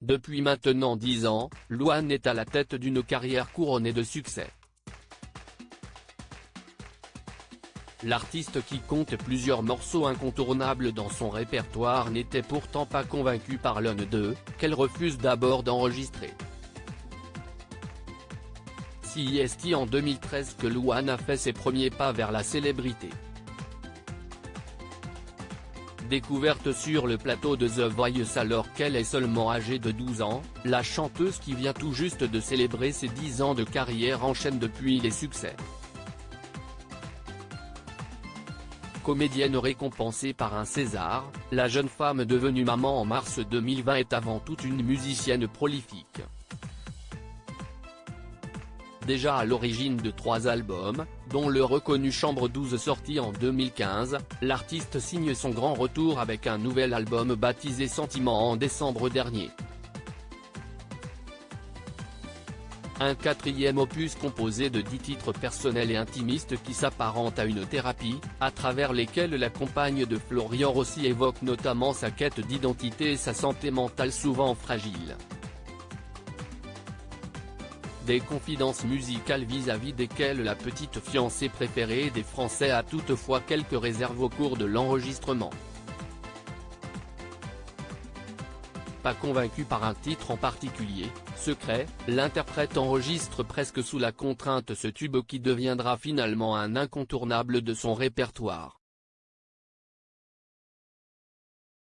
Depuis maintenant 10 ans, Louane est à la tête d'une carrière couronnée de succès. L'artiste qui compte plusieurs morceaux incontournables dans son répertoire n'était pourtant pas convaincu par l'un d'eux, qu'elle refuse d'abord d'enregistrer. C'est en 2013 que Louane a fait ses premiers pas vers la célébrité. Découverte sur le plateau de The Voice alors qu'elle est seulement âgée de 12 ans, la chanteuse qui vient tout juste de célébrer ses 10 ans de carrière enchaîne depuis les succès. Comédienne récompensée par un César, la jeune femme devenue maman en mars 2020 est avant tout une musicienne prolifique. Déjà à l'origine de 3 albums, dont le reconnu Chambre 12 sorti en 2015, l'artiste signe son grand retour avec un nouvel album baptisé Sentiment en décembre dernier. Un 4e opus composé de 10 titres personnels et intimistes qui s'apparentent à une thérapie, à travers lesquels la compagne de Florian Rossi évoque notamment sa quête d'identité et sa santé mentale souvent fragile. Des confidences musicales vis-à-vis desquelles la petite fiancée préférée des Français a toutefois quelques réserves au cours de l'enregistrement. Pas convaincu par un titre en particulier, Secret, l'interprète enregistre presque sous la contrainte ce tube qui deviendra finalement un incontournable de son répertoire.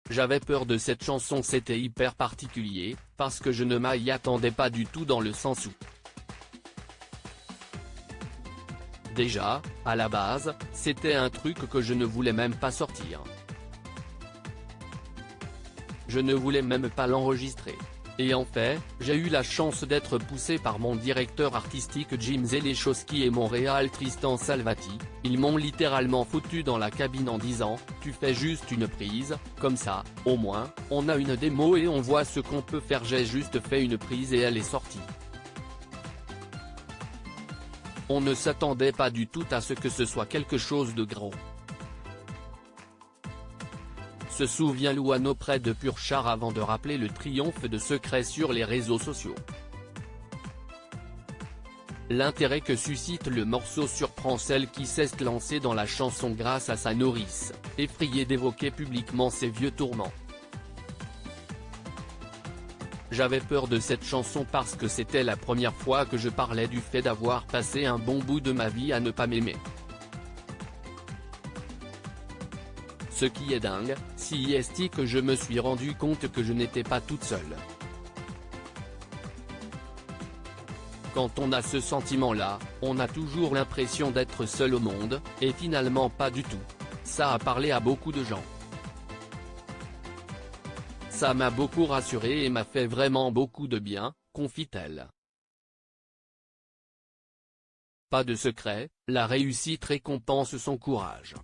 J'avais peur de cette chanson, c'était hyper particulier, parce que je ne m'y attendais pas du tout dans le sens où. Déjà, à la base, c'était un truc que je ne voulais même pas sortir. Je ne voulais même pas l'enregistrer. Et en fait, j'ai eu la chance d'être poussé par mon directeur artistique Jim Zeleschowski et mon réal Tristan Salvati, ils m'ont littéralement foutu dans la cabine en disant « Tu fais juste une prise, comme ça, au moins, on a une démo et on voit ce qu'on peut faire ». J'ai juste fait une prise et elle est sortie. On ne s'attendait pas du tout à ce que ce soit quelque chose de gros. Se souvient Louane auprès de Purchar avant de rappeler le triomphe de Secret sur les réseaux sociaux. L'intérêt que suscite le morceau surprend celle qui s'est lancée dans la chanson grâce à sa nourrice, effrayée d'évoquer publiquement ses vieux tourments. J'avais peur de cette chanson parce que c'était la première fois que je parlais du fait d'avoir passé un bon bout de ma vie à ne pas m'aimer. Ce qui est dingue, c'est que je me suis rendu compte que je n'étais pas toute seule. Quand on a ce sentiment-là, on a toujours l'impression d'être seul au monde, et finalement pas du tout. Ça a parlé à beaucoup de gens. Ça m'a beaucoup rassuré et m'a fait vraiment beaucoup de bien, confie-t-elle. Pas de secret, la réussite récompense son courage.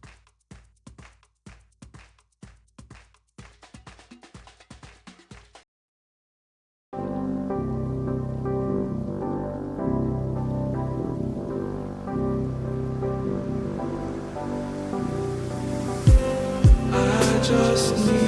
Just need